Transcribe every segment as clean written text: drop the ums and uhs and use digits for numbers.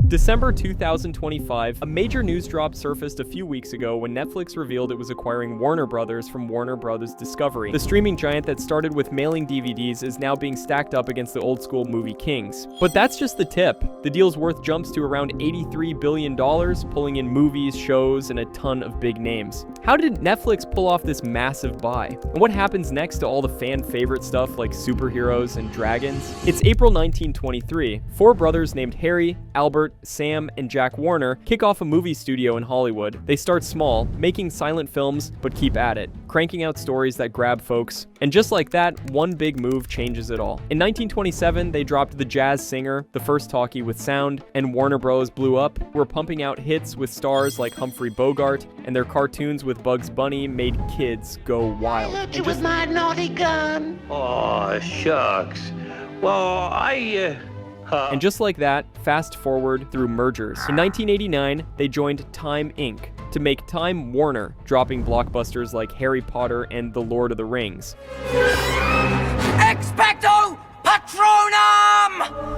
December 2025, a major news drop surfaced a few weeks ago when Netflix revealed it was acquiring Warner Brothers from Warner Brothers Discovery. The streaming giant that started with mailing DVDs is now being stacked up against the old school movie kings. But that's just the tip. The deal's worth jumps to around $83 billion, pulling in movies, shows, and a ton of big names. How did Netflix pull off this massive buy? And what happens next to all the fan favorite stuff like superheroes and dragons? It's April 1923. Four brothers named Harry, Albert, Sam, and Jack Warner kick off a movie studio in Hollywood. They start small, making silent films, but keep at it, cranking out stories that grab folks. And just like that, one big move changes it all. In 1927, they dropped The Jazz Singer, the first talkie with sound, and Warner Bros. Blew up, were pumping out hits with stars like Humphrey Bogart, and their cartoons with Bugs Bunny made kids go wild. I hurt you with my naughty gun. Oh, shucks. Well, And just like that, fast forward through mergers. In 1989, they joined Time Inc. to make Time Warner, dropping blockbusters like Harry Potter and The Lord of the Rings. Expecto Patronum!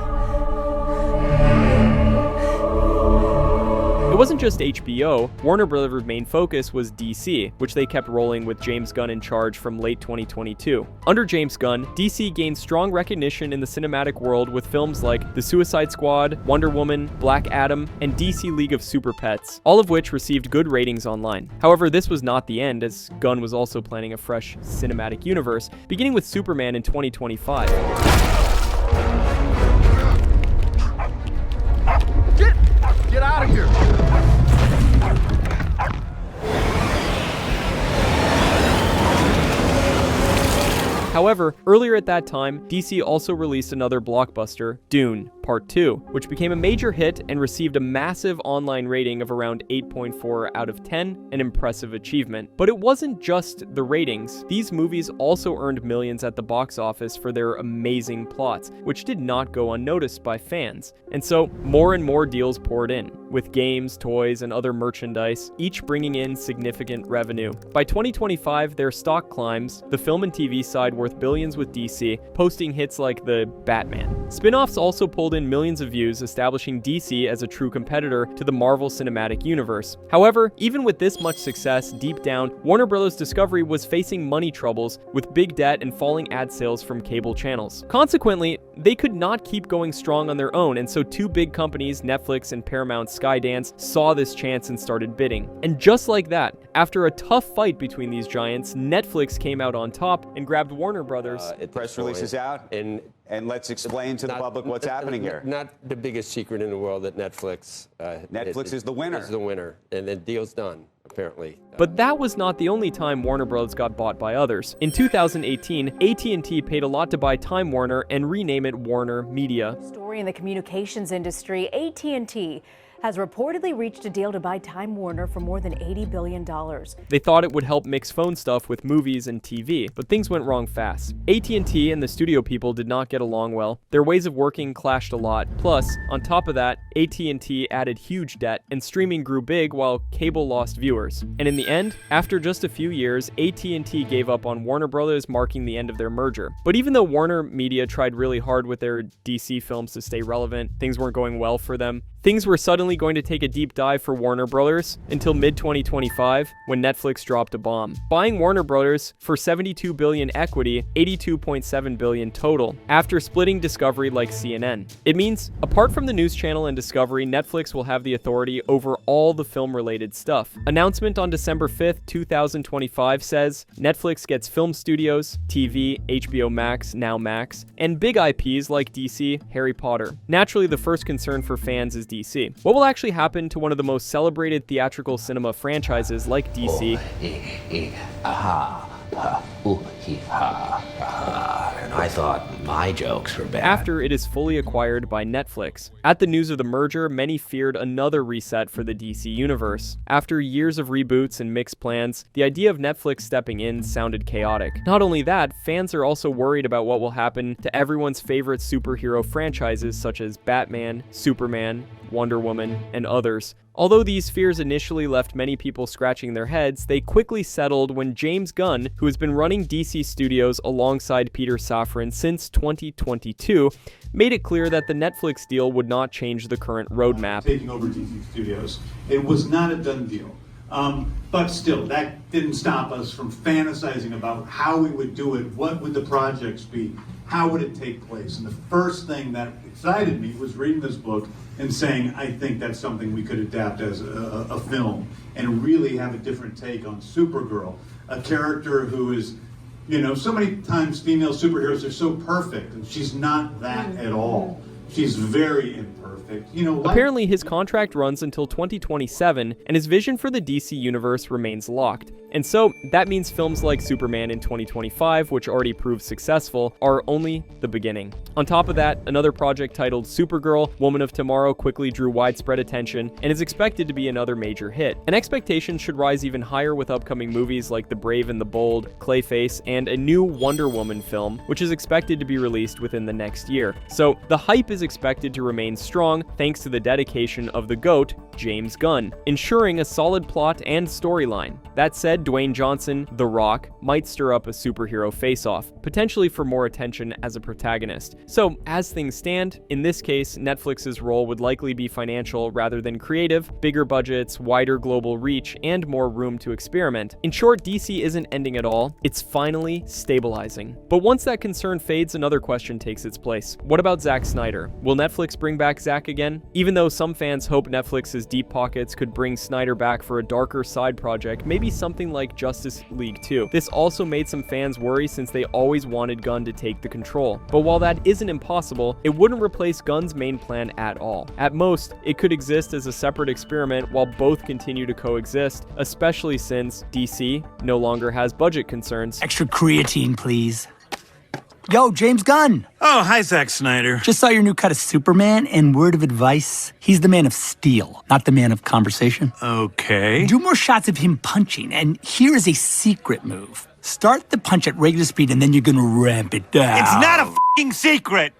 It wasn't just HBO. Warner Brothers' main focus was DC, which they kept rolling with James Gunn in charge from late 2022. Under James Gunn, DC gained strong recognition in the cinematic world with films like The Suicide Squad, Wonder Woman, Black Adam, and DC League of Super Pets, all of which received good ratings online. However, this was not the end, as Gunn was also planning a fresh cinematic universe, beginning with Superman in 2025. Get out of here! However, earlier at that time, DC also released another blockbuster, Dune, Part 2, which became a major hit and received a massive online rating of around 8.4 out of 10, an impressive achievement. But it wasn't just the ratings. These movies also earned millions at the box office for their amazing plots, which did not go unnoticed by fans. And so, more and more deals poured in, with games, toys, and other merchandise, each bringing in significant revenue. By 2025, their stock climbs, the film and TV side worth billions with DC, posting hits like the Batman. Spin-offs also pulled in millions of views, establishing DC as a true competitor to the Marvel Cinematic Universe. However, even with this much success, deep down, Warner Bros. Discovery was facing money troubles with big debt and falling ad sales from cable channels. Consequently, they could not keep going strong on their own, and so two big companies, Netflix and Paramount Skydance, saw this chance and started bidding. And just like that, after a tough fight between these giants, Netflix came out on top and grabbed Warner Brothers. Press release is out, and let's explain to the public what's happening here. Not the biggest secret in the world that Netflix is the winner. Is the winner, and the deal's done, apparently. But that was not the only time Warner Bros. Got bought by others. In 2018, AT&T paid a lot to buy Time Warner and rename it Warner Media. Story in the communications industry, AT&T has reportedly reached a deal to buy Time Warner for more than $80 billion. They thought it would help mix phone stuff with movies and TV, but things went wrong fast. AT&T and the studio people did not get along well. Their ways of working clashed a lot. Plus, on top of that, AT&T added huge debt, and streaming grew big while cable lost viewers. And in the end, after just a few years, AT&T gave up on Warner Brothers, marking the end of their merger. But even though Warner Media tried really hard with their DC films to stay relevant, things weren't going well for them. Things were suddenly going to take a deep dive for Warner Brothers until mid-2025 when Netflix dropped a bomb, buying Warner Brothers for $72 billion equity, $82.7 billion total, after splitting Discovery like CNN. It means, apart from the news channel and Discovery, Netflix will have the authority over all the film-related stuff. Announcement on December 5th, 2025 says, Netflix gets film studios, TV, HBO Max, now Max, and big IPs like DC, Harry Potter. Naturally, the first concern for fans is DC. What will actually happen to one of the most celebrated theatrical cinema franchises like DC? And I thought my jokes were bad. After it is fully acquired by Netflix. At the news of the merger, many feared another reset for the DC universe. After years of reboots and mixed plans, the idea of Netflix stepping in sounded chaotic. Not only that, fans are also worried about what will happen to everyone's favorite superhero franchises such as Batman, Superman, Wonder Woman, and others. Although these fears initially left many people scratching their heads, they quickly settled when James Gunn, who has been running DC Studios alongside Peter Safran since 2022, made it clear that the Netflix deal would not change the current roadmap. Taking over DC Studios, it was not a done deal. But still, that didn't stop us from fantasizing about how we would do it, what would the projects be, how would it take place. And the first thing that excited me was reading this book and saying, I think that's something we could adapt as a film and really have a different take on Supergirl, a character who is, you know, so many times female superheroes are so perfect, and she's not that at all. She's very imperfect. You know, apparently his contract runs until 2027, and his vision for the DC universe remains locked. And so, that means films like Superman in 2025, which already proved successful, are only the beginning. On top of that, another project titled Supergirl, Woman of Tomorrow quickly drew widespread attention and is expected to be another major hit. And expectations should rise even higher with upcoming movies like The Brave and the Bold, Clayface, and a new Wonder Woman film, which is expected to be released within the next year. So, the hype is expected to remain strong thanks to the dedication of the GOAT, James Gunn, ensuring a solid plot and storyline. That said, Dwayne Johnson, The Rock, might stir up a superhero face-off, potentially for more attention as a protagonist. So, as things stand, in this case, Netflix's role would likely be financial rather than creative, bigger budgets, wider global reach, and more room to experiment. In short, DC isn't ending at all, it's finally stabilizing. But once that concern fades, another question takes its place. What about Zack Snyder? Will Netflix bring back Zack again? Even though some fans hope Netflix's deep pockets could bring Snyder back for a darker side project, maybe something like Justice League 2. This also made some fans worry since they always wanted Gunn to take the control. But while that isn't impossible, it wouldn't replace Gunn's main plan at all. At most, it could exist as a separate experiment while both continue to coexist, especially since DC no longer has budget concerns. Extra creatine, please. Yo, James Gunn! Oh, hi, Zack Snyder. Just saw your new cut of Superman, and word of advice, he's the man of steel, not the man of conversation. Okay. Do more shots of him punching, and here is a secret move. Start the punch at regular speed, and then you're gonna ramp it down. It's not a f***ing secret!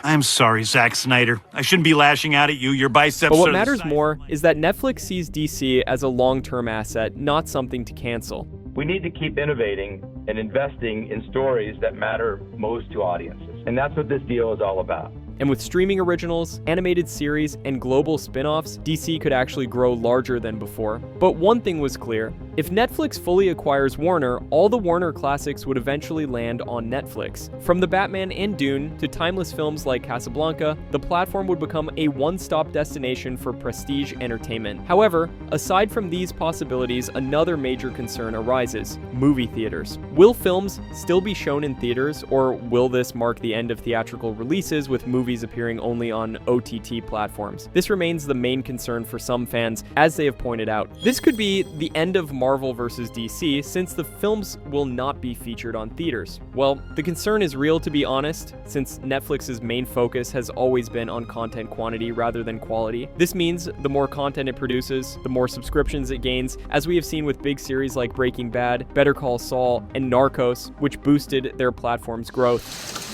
I'm sorry, Zack Snyder. I shouldn't be lashing out at you. Your biceps But what are the matters size- more is that Netflix sees DC as a long-term asset, not something to cancel. We need to keep innovating and investing in stories that matter most to audiences. And that's what this deal is all about. And with streaming originals, animated series, and global spin-offs, DC could actually grow larger than before. But one thing was clear. If Netflix fully acquires Warner, all the Warner classics would eventually land on Netflix. From the Batman and Dune to timeless films like Casablanca, the platform would become a one-stop destination for prestige entertainment. However, aside from these possibilities, another major concern arises: movie theaters. Will films still be shown in theaters, or will this mark the end of theatrical releases with movies appearing only on OTT platforms? This remains the main concern for some fans, as they have pointed out. This could be the end of Marvel vs. DC, since the films will not be featured on theaters. Well, the concern is real, to be honest, since Netflix's main focus has always been on content quantity rather than quality. This means the more content it produces, the more subscriptions it gains, as we have seen with big series like Breaking Bad, Better Call Saul, and Narcos, which boosted their platform's growth.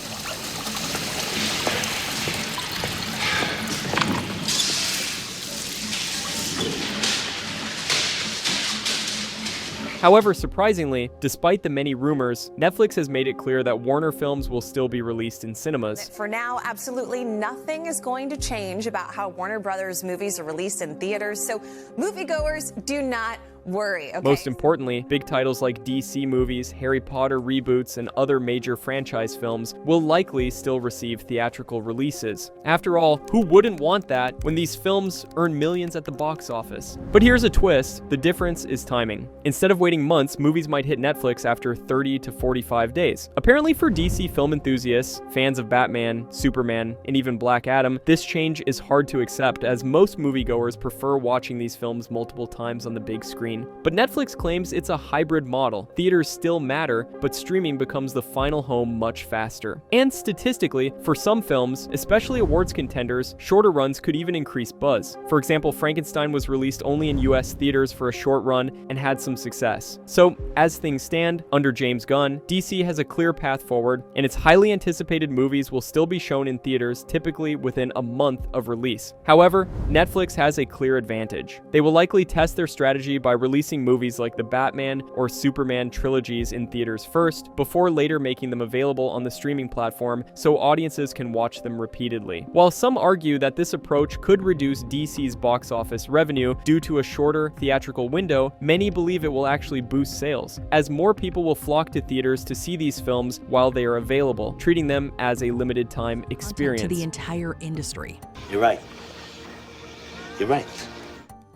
However, surprisingly, despite the many rumors, Netflix has made it clear that Warner films will still be released in cinemas. For now, absolutely nothing is going to change about how Warner Brothers movies are released in theaters, so moviegoers, do not worry, okay? Most importantly, big titles like DC movies, Harry Potter reboots, and other major franchise films will likely still receive theatrical releases. After all, who wouldn't want that when these films earn millions at the box office? But here's a twist: the difference is timing. Instead of waiting months, movies might hit Netflix after 30 to 45 days. Apparently for DC film enthusiasts, fans of Batman, Superman, and even Black Adam, this change is hard to accept, as most moviegoers prefer watching these films multiple times on the big screen. screen. But Netflix claims it's a hybrid model. Theaters still matter, but streaming becomes the final home much faster. And statistically, for some films, especially awards contenders, shorter runs could even increase buzz. For example, Frankenstein was released only in US theaters for a short run and had some success. So, as things stand, under James Gunn, DC has a clear path forward, and its highly anticipated movies will still be shown in theaters typically within a month of release. However, Netflix has a clear advantage. They will likely test their strategy by releasing movies like the Batman or Superman trilogies in theaters first, before later making them available on the streaming platform so audiences can watch them repeatedly. While some argue that this approach could reduce DC's box office revenue due to a shorter theatrical window, many believe it will actually boost sales, as more people will flock to theaters to see these films while they are available, treating them as a limited time experience. To the entire industry. You're right. You're right.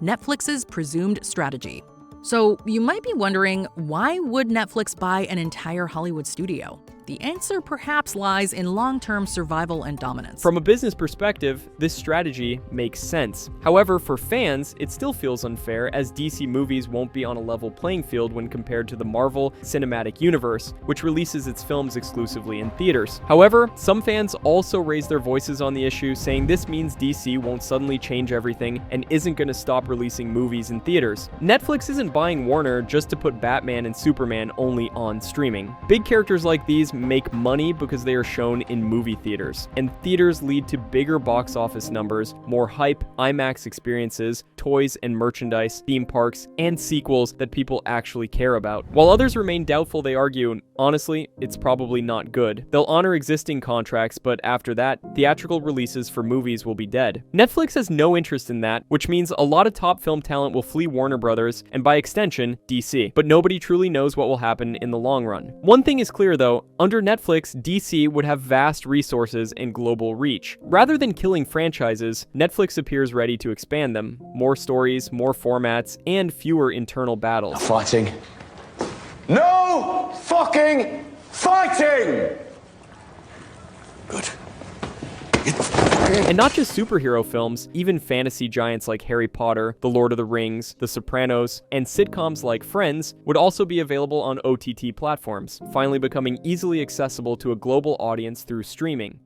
Netflix's presumed strategy. So you might be wondering, why would Netflix buy an entire Hollywood studio? The answer perhaps lies in long-term survival and dominance. From a business perspective, this strategy makes sense. However, for fans, it still feels unfair, as DC movies won't be on a level playing field when compared to the Marvel Cinematic Universe, which releases its films exclusively in theaters. However, some fans also raise their voices on the issue, saying this means DC won't suddenly change everything and isn't going to stop releasing movies in theaters. Netflix isn't buying Warner just to put Batman and Superman only on streaming. Big characters like these make money because they are shown in movie theaters, and theaters lead to bigger box office numbers, more hype, IMAX experiences, toys and merchandise, theme parks, and sequels that people actually care about. While others remain doubtful, they argue, honestly, it's probably not good. They'll honor existing contracts, but after that, theatrical releases for movies will be dead. Netflix has no interest in that, which means a lot of top film talent will flee Warner Brothers, and by extension, DC. But nobody truly knows what will happen in the long run. One thing is clear though, under Netflix, DC would have vast resources and global reach. Rather than killing franchises, Netflix appears ready to expand them. More stories, more formats, and fewer internal battles. Fighting. No fucking fighting! Good. And not just superhero films, even fantasy giants like Harry Potter, The Lord of the Rings, The Sopranos, and sitcoms like Friends would also be available on OTT platforms, finally becoming easily accessible to a global audience through streaming.